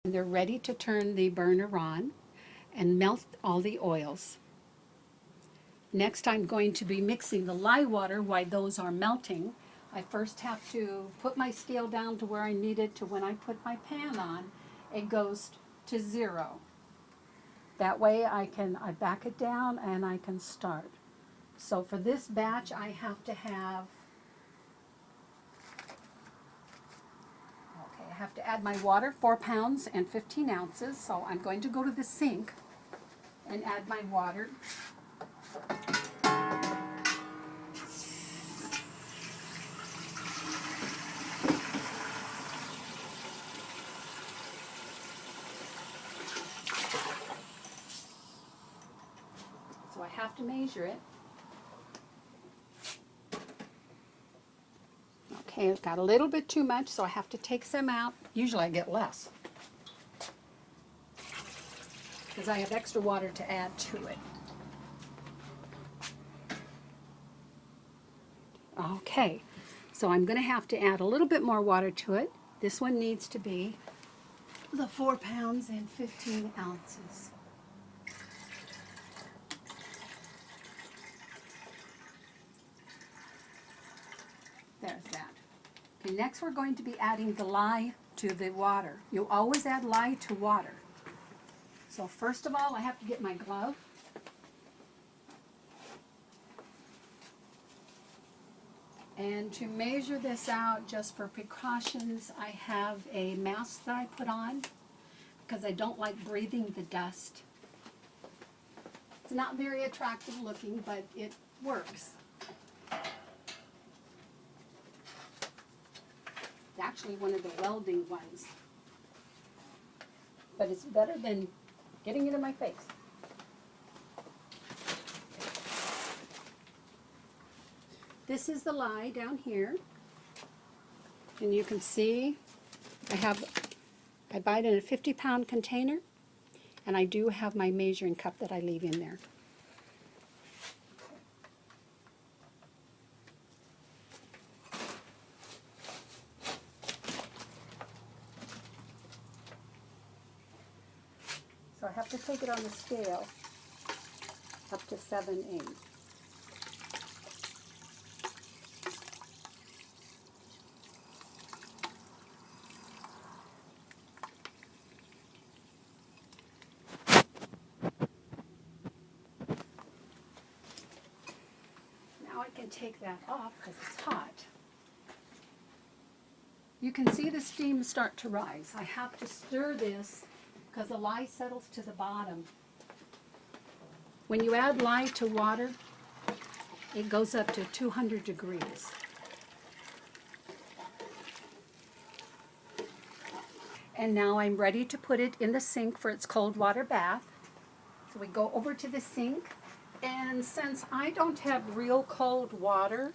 and they're ready to turn the burner on and melt all the oils. Next, I'm going to be mixing the lye water while those are melting. I first have to put my scale down to where I need it to when I put my pan on, it goes to 0. That way I back it down and I can start. So for this batch I have to have, okay, I have to add my water, 4 pounds and 15 ounces. So I'm going to go to the sink and add my water. So I have to measure it. Okay, I've got a little bit too much, so I have to take some out. Usually I get less, because I have extra water to add to it. Okay, so I'm going to have to add a little bit more water to it. This one needs to be the 4 pounds and 15 ounces. There's that. Okay, next we're going to be adding the lye to the water. You always add lye to water. So first of all, I have to get my glove. And to measure this out, just for precautions, I have a mask that I put on because I don't like breathing the dust. It's not very attractive looking, but it works. It's actually one of the welding ones. But it's better than getting it in my face. This is the lye down here. And you can see I buy it in a 50-pound container, and I do have my measuring cup that I leave in there. So I have to take it on the scale up to 7/8. Now I can take that off because it's hot. You can see the steam start to rise. I have to stir this because the lye settles to the bottom. When you add lye to water, it goes up to 200 degrees. And now I'm ready to put it in the sink for its cold water bath. So we go over to the sink, and since I don't have real cold water,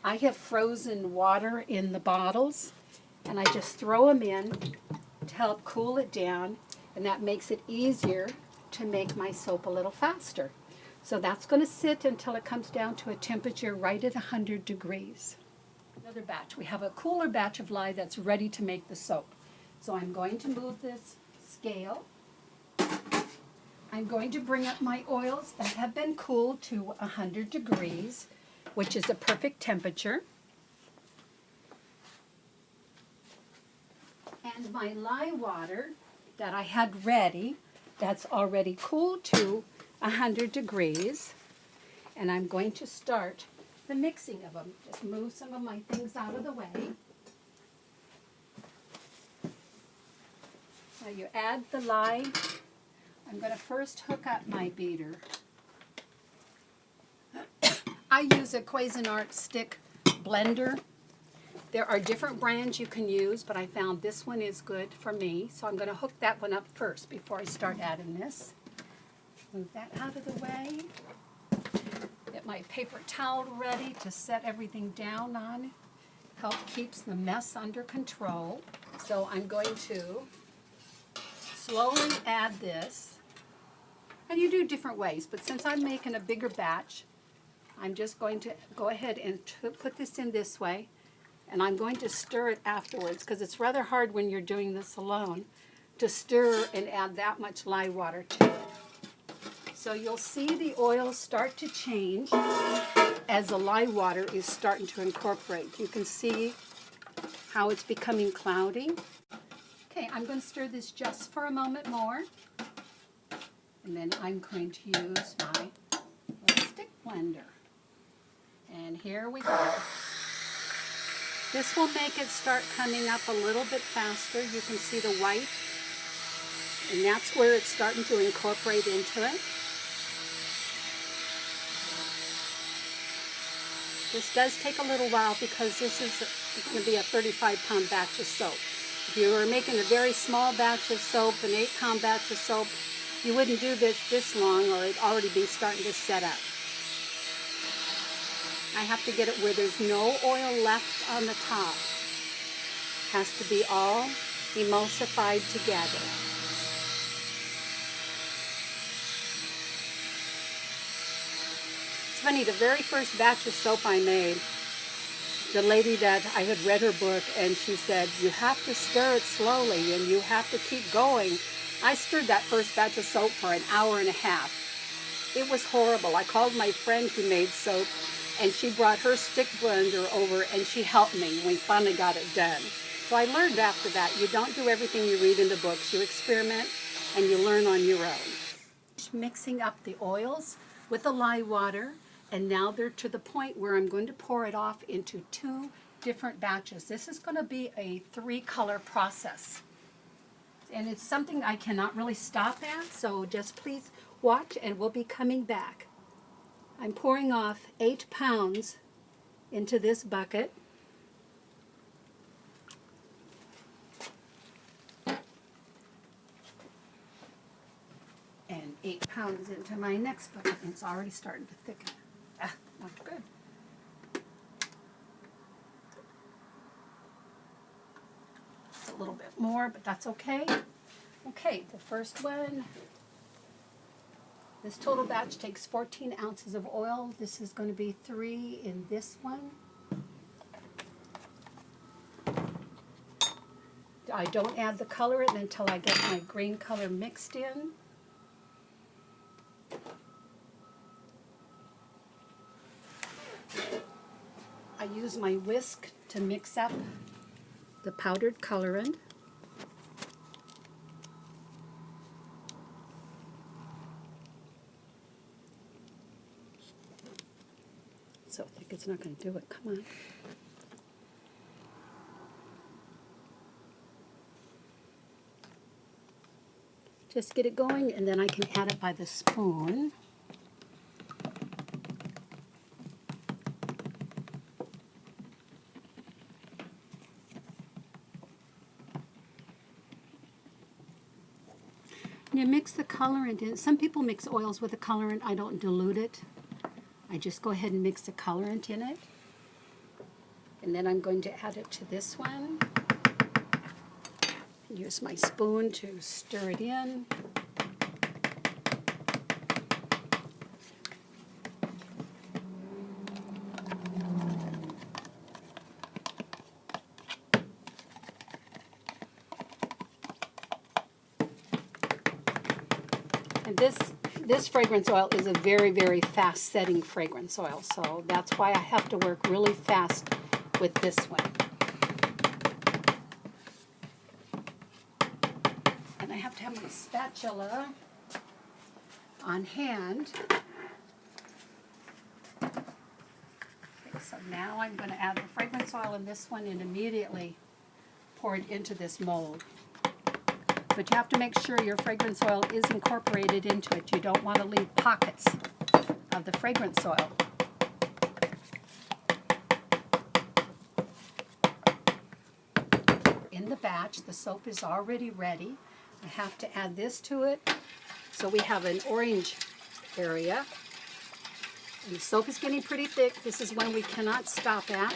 I have frozen water in the bottles, and I just throw them in to help cool it down, and that makes it easier to make my soap a little faster. So that's going to sit until it comes down to a temperature right at 100 degrees. Another batch. We have a cooler batch of lye that's ready to make the soap. So I'm going to move this scale. I'm going to bring up my oils that have been cooled to 100 degrees, which is a perfect temperature. And my lye water that I had ready, that's already cooled to 100 degrees. And I'm going to start the mixing of them. Just move some of my things out of the way. Now you add the lye. I'm going to first hook up my beater. I use a Cuisinart stick blender. There are different brands you can use, but I found this one is good for me. So I'm going to hook that one up first before I start adding this. Move that out of the way. Get my paper towel ready to set everything down on. Help keeps the mess under control. So I'm going to slowly add this. And you do different ways, but since I'm making a bigger batch, I'm just going to go ahead and put this in this way, and I'm going to stir it afterwards because it's rather hard when you're doing this alone to stir and add that much lye water to it. So you'll see the oil start to change as the lye water is starting to incorporate. You can see how it's becoming cloudy. Okay, I'm going to stir this just for a moment more. And then I'm going to use my little stick blender. And here we go. This will make it start coming up a little bit faster. You can see the white. And that's where it's starting to incorporate into it. This does take a little while because this is going to be a 35-pound batch of soap. If you were making a very small batch of soap, an 8-pound batch of soap, you wouldn't do this long or it'd already be starting to set up. I have to get it where there's no oil left on the top. It has to be all emulsified together. It's funny, the very first batch of soap I made, the lady that I had read her book, and she said, you have to stir it slowly and you have to keep going. I stirred that first batch of soap for an hour and a half. It was horrible. I called my friend who made soap, and she brought her stick blender over and she helped me. We finally got it done. So I learned after that, you don't do everything you read in the books. You experiment and you learn on your own. Mixing up the oils with the lye water. And now they're to the point where I'm going to pour it off into 2 different batches. This is going to be a 3-color process. And it's something I cannot really stop at, so just please watch and we'll be coming back. I'm pouring off 8 pounds into this bucket. And 8 pounds into my next bucket, and it's already starting to thicken. Ah, not good. It's a little bit more, but that's okay. Okay, the first one. This total batch takes 14 ounces of oil. This is going to be 3 in this one. I don't add the colorant until I get my green color mixed in. I use my whisk to mix up the powdered colorant. So thick it's not going to do it. Come on. Just get it going, and then I can add it by the spoon. You mix the colorant in. Some people mix oils with the colorant. I don't dilute it. I just go ahead and mix the colorant in it. And then I'm going to add it to this one. Use my spoon to stir it in. And this fragrance oil is a very, very fast setting fragrance oil, so that's why I have to work really fast with this one. And I have to have my spatula on hand. Okay, so now I'm going to add the fragrance oil in this one and immediately pour it into this mold. But you have to make sure your fragrance oil is incorporated into it. You don't want to leave pockets of the fragrance oil. In the batch, the soap is already ready. I have to add this to it. So we have an orange area. And the soap is getting pretty thick. This is when we cannot stop at.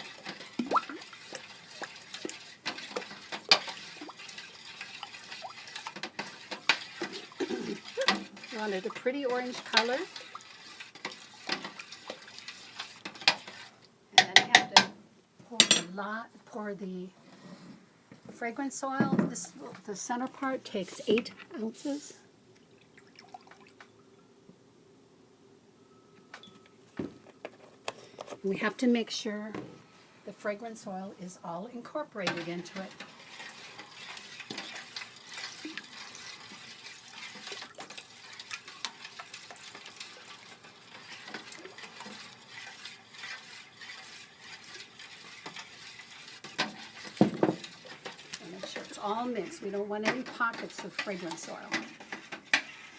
Wanted a pretty orange color. And then I have to pour the fragrance oil, the center part takes 8 ounces. We have to make sure the fragrance oil is all incorporated into it. Make sure it's all mixed. We don't want any pockets of fragrance oil.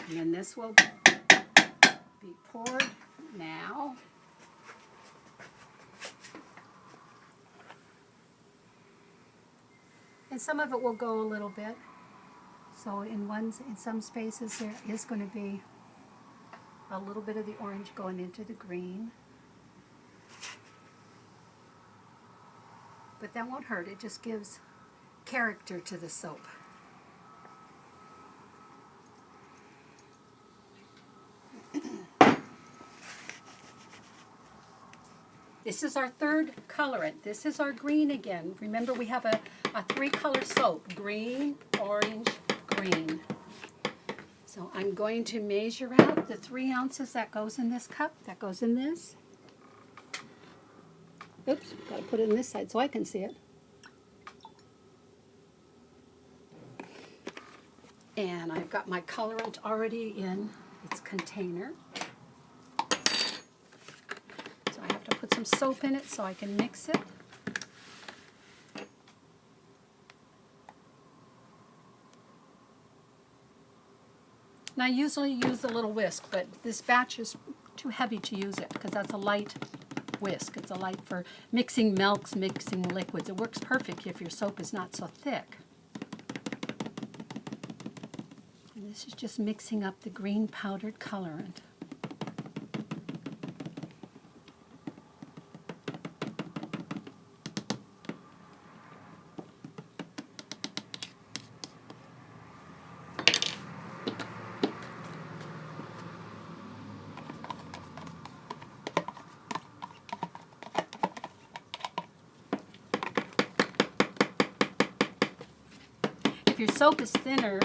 And then this will be poured now. And some of it will go a little bit. So in some spaces there is going to be a little bit of the orange going into the green. But that won't hurt. It just gives character to the soap. This is our third colorant. This is our green again. Remember, we have a 3-color soap: green, orange, green. So I'm going to measure out the 3 ounces that goes in this cup, that goes in this. Oops, got to put it in this side so I can see it. And I've got my colorant already in its container. Put some soap in it so I can mix it. And I usually use a little whisk, but this batch is too heavy to use it because that's a light whisk. It's a light for mixing milks, mixing liquids. It works perfect if your soap is not so thick. And this is just mixing up the green powdered colorant. If your soap is thinner,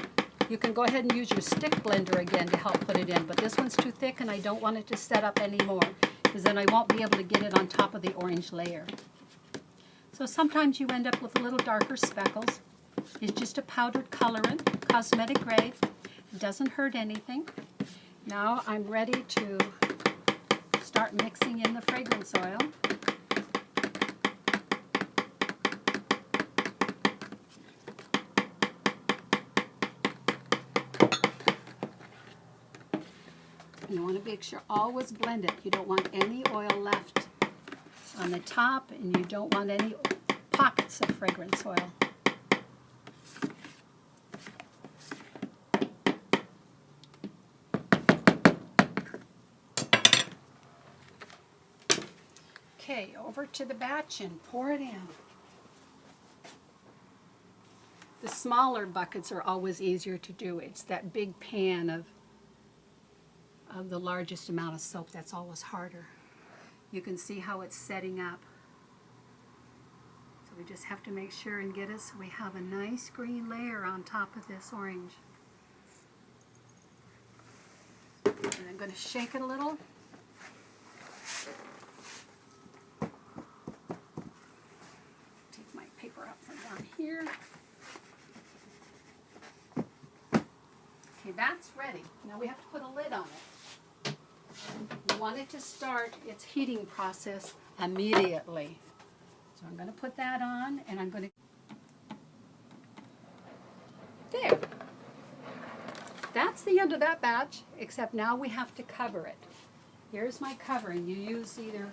you can go ahead and use your stick blender again to help put it in, but this one's too thick and I don't want it to set up anymore because then I won't be able to get it on top of the orange layer. So sometimes you end up with a little darker speckles. It's just a powdered colorant, cosmetic grade. It doesn't hurt anything. Now I'm ready to start mixing in the fragrance oil. You want to make sure always blend it. You don't want any oil left on the top, and you don't want any pockets of fragrance oil. Okay, over to the batch and pour it in. The smaller buckets are always easier to do. It's that big pan of the largest amount of soap that's always harder. You can see how it's setting up. So we just have to make sure and get it so we have a nice green layer on top of this orange. And I'm going to shake it a little. Take my paper out from down here. Okay, that's ready. Now we have to put a lid on it. You want it to start its heating process immediately. So I'm going to put that on, and I'm going to... There. That's the end of that batch, except now we have to cover it. Here's my covering. You use either...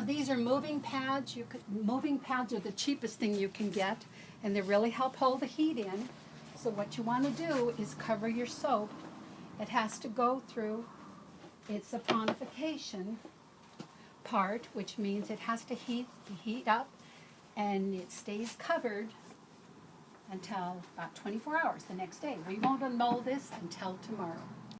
these are moving pads. Moving pads are the cheapest thing you can get, and they really help hold the heat in. So what you want to do is cover your soap. It has to go through its saponification part, which means it has to heat up, and it stays covered until about 24 hours the next day. We won't unmold this until tomorrow.